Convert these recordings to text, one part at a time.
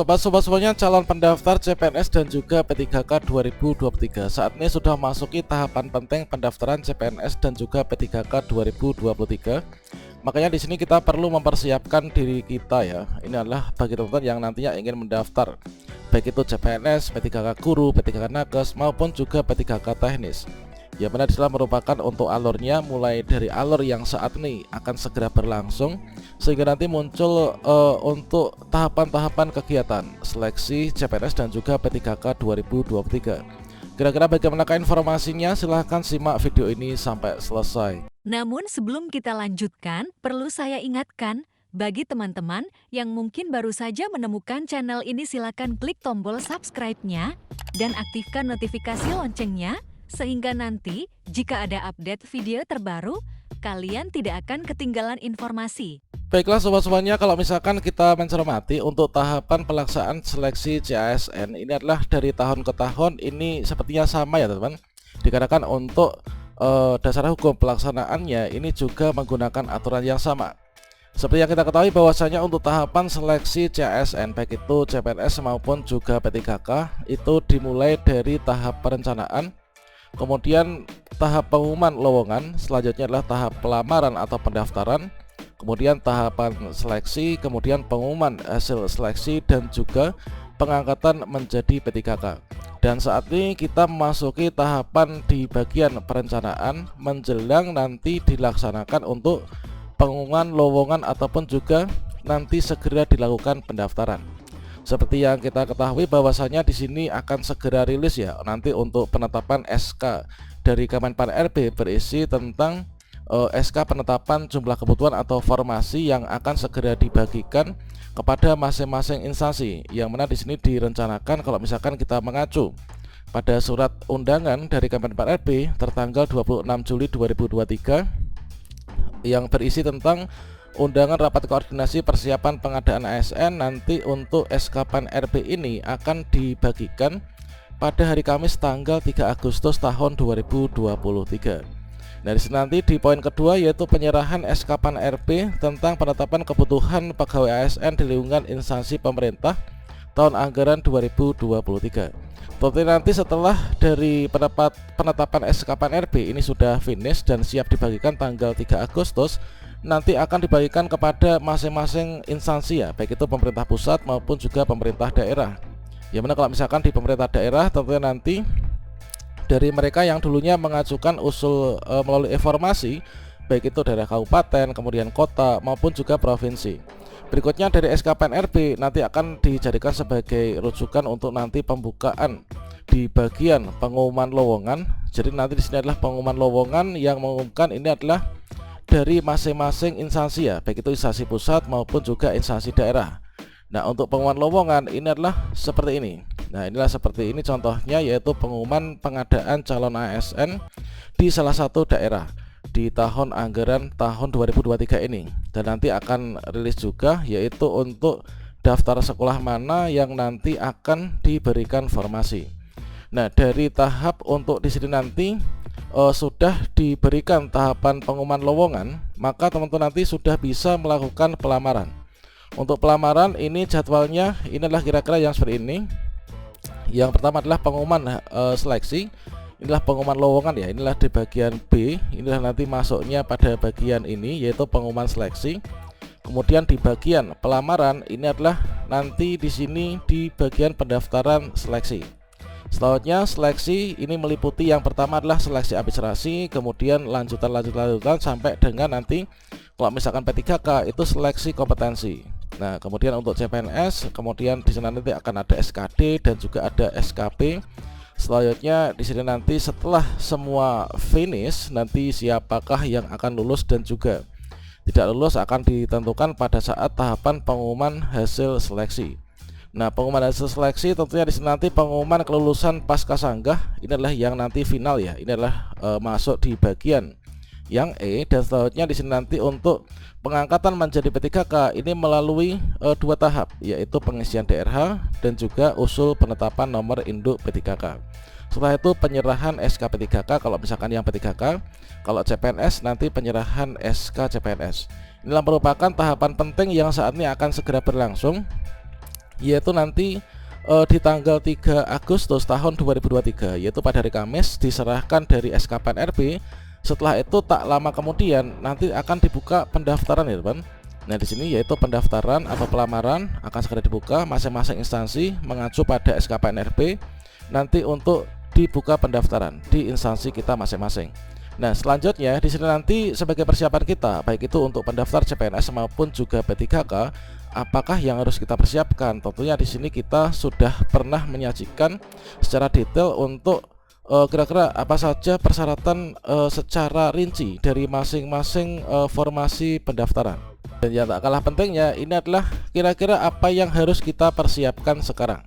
Sobat-sobat semuanya, calon pendaftar CPNS dan juga P3K 2023 saat ini sudah masuki tahapan penting pendaftaran CPNS dan juga P3K 2023. Makanya di sini kita perlu mempersiapkan diri kita ya. Ini adalah bagi teman-teman yang nantinya ingin mendaftar, baik itu CPNS, P3K guru, P3K nakes maupun juga P3K teknis. Yang mana adalah merupakan untuk alurnya mulai dari alur yang saat ini akan segera berlangsung, sehingga nanti muncul untuk tahapan-tahapan kegiatan seleksi CPNS dan juga P3K 2023. Kira-kira bagaimanakah informasinya? Silahkan simak video ini sampai selesai. Namun sebelum kita lanjutkan, perlu saya ingatkan, bagi teman-teman yang mungkin baru saja menemukan channel ini, silakan klik tombol subscribe-nya dan aktifkan notifikasi loncengnya, sehingga nanti jika ada update video terbaru, kalian tidak akan ketinggalan informasi. Baiklah sobat-sobatnya, kalau misalkan kita mencermati untuk tahapan pelaksanaan seleksi CASN ini adalah dari tahun ke tahun ini sepertinya sama ya teman-teman. Dikarenakan untuk dasar hukum pelaksanaannya ini juga menggunakan aturan yang sama. Seperti yang kita ketahui bahwasanya untuk tahapan seleksi CASN baik itu CPNS maupun juga P3K itu dimulai dari tahap perencanaan, kemudian tahap pengumuman lowongan, selanjutnya adalah tahap pelamaran atau pendaftaran, kemudian tahapan seleksi, kemudian pengumuman hasil seleksi dan juga pengangkatan menjadi P3K. Dan saat ini kita memasuki tahapan di bagian perencanaan menjelang nanti dilaksanakan untuk pengumuman lowongan ataupun juga nanti segera dilakukan pendaftaran. Seperti yang kita ketahui bahwasanya di sini akan segera rilis ya nanti untuk penetapan SK dari Kemenpan RB berisi tentang SK penetapan jumlah kebutuhan atau formasi yang akan segera dibagikan kepada masing-masing instansi, yang mana di sini direncanakan kalau misalkan kita mengacu pada surat undangan dari Kemenpan RB tertanggal 26 Juli 2023 yang berisi tentang undangan rapat koordinasi persiapan pengadaan ASN. Nanti untuk SK Pan RB ini akan dibagikan pada hari Kamis tanggal 3 Agustus tahun 2023. Nah, di sini nanti di poin kedua yaitu penyerahan SK Pan RB tentang penetapan kebutuhan pegawai ASN di lingkungan instansi pemerintah tahun anggaran 2023. Tentu nanti setelah dari penetapan SK Pan RB ini sudah finish dan siap dibagikan tanggal 3 Agustus, nanti akan dibagikan kepada masing-masing instansi ya, baik itu pemerintah pusat maupun juga pemerintah daerah. Yang mana kalau misalkan di pemerintah daerah tentunya nanti dari mereka yang dulunya mengajukan usul melalui informasi, baik itu daerah kabupaten, kemudian kota maupun juga provinsi. Berikutnya dari SK Pan RB nanti akan dijadikan sebagai rujukan untuk nanti pembukaan di bagian pengumuman lowongan. Jadi nanti di sini adalah pengumuman lowongan yang mengumumkan ini adalah dari masing-masing instansi ya, baik itu instansi pusat maupun juga instansi daerah. Nah, untuk pengumuman lowongan ini adalah seperti ini. Nah, inilah seperti ini contohnya, yaitu pengumuman pengadaan calon ASN di salah satu daerah di tahun anggaran tahun 2023 ini. Dan nanti akan rilis juga yaitu untuk daftar sekolah mana yang nanti akan diberikan formasi. Nah, dari tahap untuk di sini nanti sudah diberikan tahapan pengumuman lowongan, maka teman-teman nanti sudah bisa melakukan pelamaran. Untuk pelamaran ini jadwalnya ini adalah kira-kira yang seperti ini. Yang pertama adalah pengumuman seleksi. Inilah pengumuman lowongan ya. Inilah di bagian B. Inilah nanti masuknya pada bagian ini yaitu pengumuman seleksi. Kemudian di bagian pelamaran ini adalah nanti di sini di bagian pendaftaran seleksi. Selanjutnya seleksi ini meliputi yang pertama adalah seleksi administrasi, kemudian lanjutan sampai dengan nanti kalau misalkan P3K itu seleksi kompetensi. Nah, kemudian untuk CPNS, kemudian di sana nanti akan ada SKD dan juga ada SKP. Selanjutnya di sini nanti setelah semua finish, nanti siapakah yang akan lulus dan juga tidak lulus akan ditentukan pada saat tahapan pengumuman hasil seleksi. Nah, pengumuman hasil seleksi tentunya di sini nanti pengumuman kelulusan pasca sanggah ini adalah yang nanti final ya. Ini adalah masuk di bagian yang E, dan selanjutnya di sini nanti untuk pengangkatan menjadi P3K ini melalui dua tahap, yaitu pengisian DRH dan juga usul penetapan nomor induk P3K. Setelah itu penyerahan SK P3K kalau misalkan yang P3K, kalau CPNS nanti penyerahan SK CPNS. Inilah merupakan tahapan penting yang saat ini akan segera berlangsung yaitu nanti di tanggal 3 Agustus tahun 2023, yaitu pada hari Kamis diserahkan dari SKPN RB. Setelah itu tak lama kemudian nanti akan dibuka pendaftaran ya teman. Nah di sini yaitu pendaftaran atau pelamaran akan segera dibuka, masing-masing instansi mengacu pada SKPN RB nanti untuk dibuka pendaftaran di instansi kita masing-masing. Nah selanjutnya di sini nanti sebagai persiapan kita, baik itu untuk pendaftar CPNS maupun juga P3K, apakah yang harus kita persiapkan? Tentunya di sini kita sudah pernah menyajikan secara detail untuk kira-kira apa saja persyaratan secara rinci dari masing-masing formasi pendaftaran. Dan yang tak kalah pentingnya ini adalah kira-kira apa yang harus kita persiapkan sekarang.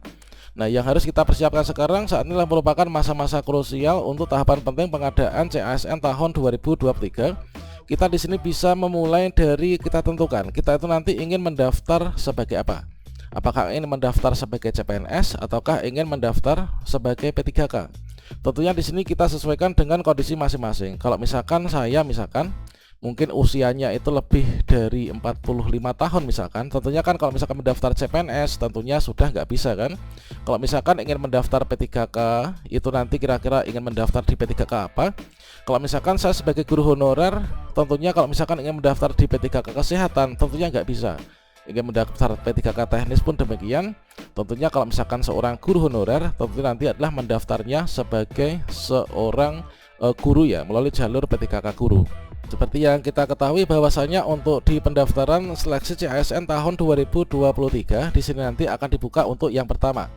Nah, yang harus kita persiapkan sekarang saat ini merupakan masa-masa krusial untuk tahapan penting pengadaan CASN tahun 2023. Kita di sini bisa memulai dari kita tentukan kita itu nanti ingin mendaftar sebagai apa. Apakah ingin mendaftar sebagai CPNS ataukah ingin mendaftar sebagai P3K? Tentunya di sini kita sesuaikan dengan kondisi masing-masing. Kalau misalkan saya mungkin usianya itu lebih dari 45 tahun misalkan, tentunya kan kalau misalkan mendaftar CPNS tentunya sudah nggak bisa kan. Kalau misalkan ingin mendaftar P3K itu nanti kira-kira ingin mendaftar di P3K apa. Kalau misalkan saya sebagai guru honorer, tentunya kalau misalkan ingin mendaftar di P3K kesehatan tentunya nggak bisa. Ingin mendaftar P3K teknis pun demikian. Tentunya kalau misalkan seorang guru honorer tentunya nanti adalah mendaftarnya sebagai seorang guru ya, melalui jalur P3K guru. Seperti yang kita ketahui bahwasanya untuk di pendaftaran seleksi CASN tahun 2023 di sini nanti akan dibuka untuk yang pertama.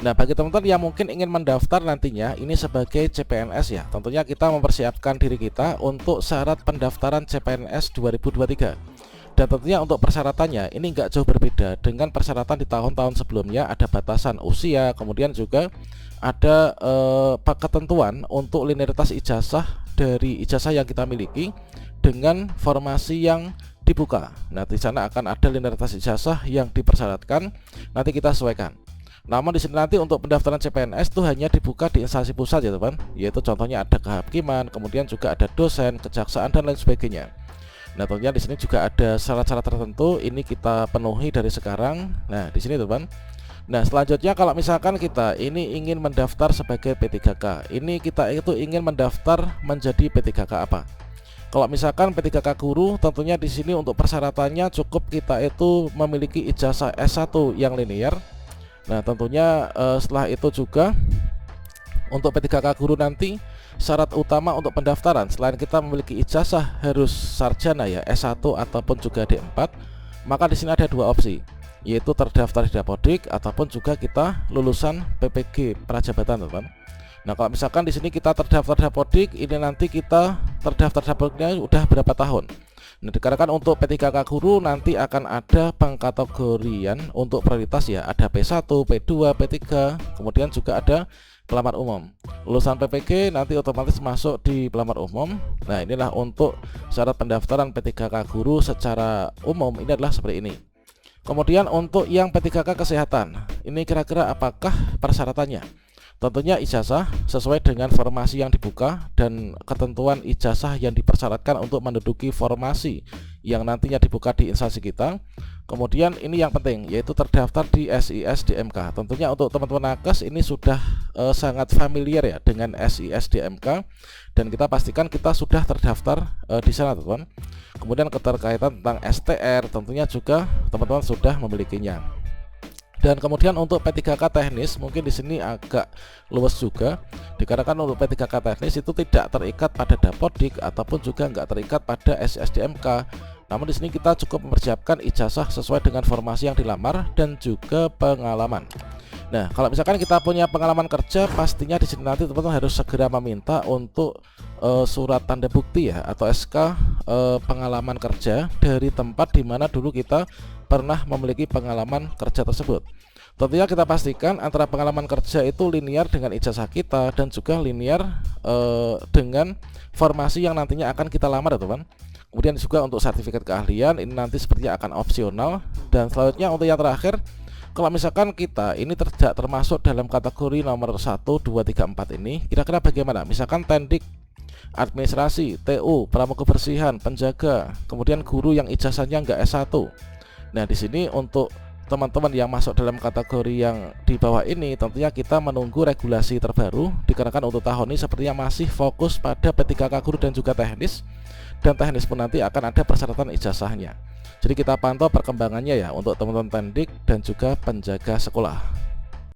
Nah, bagi teman-teman yang mungkin ingin mendaftar nantinya ini sebagai CPNS ya, tentunya kita mempersiapkan diri kita untuk syarat pendaftaran CPNS 2023. Dan tentunya untuk persyaratannya ini nggak jauh berbeda dengan persyaratan di tahun-tahun sebelumnya. Ada batasan usia, kemudian juga ada ketentuan untuk linearitas ijazah dari ijazah yang kita miliki dengan formasi yang dibuka. Nah, di sana akan ada linearitas ijazah yang dipersyaratkan, nanti kita sesuaikan. Namun di sini nanti untuk pendaftaran CPNS itu hanya dibuka di instansi pusat ya teman, yaitu contohnya ada kehakiman, kemudian juga ada dosen, kejaksaan dan lain sebagainya. Nah, tentunya di sini juga ada syarat-syarat tertentu ini kita penuhi dari sekarang. Nah, di sini teman. Nah, selanjutnya kalau misalkan kita ini ingin mendaftar sebagai P3K, ini kita itu ingin mendaftar menjadi P3K apa? Kalau misalkan P3K guru, tentunya di sini untuk persyaratannya cukup kita itu memiliki ijazah S1 yang linear. Nah, tentunya setelah itu juga untuk P3K guru nanti syarat utama untuk pendaftaran selain kita memiliki ijazah harus sarjana ya, S1 ataupun juga D4, maka di sini ada dua opsi, yaitu terdaftar di Dapodik ataupun juga kita lulusan PPG Prajabatan teman. Nah, kalau misalkan di sini kita terdaftar Dapodik, ini nanti kita terdaftar Dapodiknya udah berapa tahun. Nah, dikarenakan untuk P3K guru nanti akan ada pengkategorian untuk prioritas ya, ada P1, P2, P3, kemudian juga ada pelamar umum. Lulusan PPG nanti otomatis masuk di pelamar umum. Nah, inilah untuk syarat pendaftaran P3K guru secara umum ini adalah seperti ini. Kemudian untuk yang P3K kesehatan, ini kira-kira apakah persyaratannya? Tentunya ijazah sesuai dengan formasi yang dibuka dan ketentuan ijazah yang dipersyaratkan untuk menduduki formasi yang nantinya dibuka di instansi kita. Kemudian ini yang penting, yaitu terdaftar di SISDMK. Tentunya untuk teman-teman nakes ini sudah sangat familiar ya dengan SISDMK, dan kita pastikan kita sudah terdaftar di sana teman-teman. Kemudian keterkaitan tentang STR tentunya juga teman-teman sudah memilikinya. Dan kemudian untuk P3K teknis mungkin di sini agak luas juga, dikarenakan untuk P3K teknis itu tidak terikat pada Dapodik ataupun juga nggak terikat pada SISDMK. Namun di sini kita cukup mempersiapkan ijazah sesuai dengan formasi yang dilamar dan juga pengalaman. Nah, kalau misalkan kita punya pengalaman kerja, pastinya di sini nanti teman-teman harus segera meminta untuk surat tanda bukti ya, atau SK pengalaman kerja dari tempat di mana dulu kita pernah memiliki pengalaman kerja tersebut. Tentunya kita pastikan antara pengalaman kerja itu linear dengan ijazah kita dan juga linear dengan formasi yang nantinya akan kita lamar ya teman. Kemudian juga untuk sertifikat keahlian ini nanti sepertinya akan opsional. Dan selanjutnya untuk yang terakhir, kalau misalkan kita ini tidak termasuk dalam kategori nomor 1, 2, 3, 4 ini, kira-kira bagaimana? Misalkan tendik, administrasi, TU, pramuka kebersihan, penjaga, kemudian guru yang ijazahnya enggak S1. Nah, di sini untuk teman-teman yang masuk dalam kategori yang di bawah ini, tentunya kita menunggu regulasi terbaru, dikarenakan untuk tahun ini sepertinya masih fokus pada P3K Guru dan juga teknis, dan teknis pun nanti akan ada persyaratan ijazahnya. Jadi kita pantau perkembangannya ya untuk teman-teman tendik dan juga penjaga sekolah.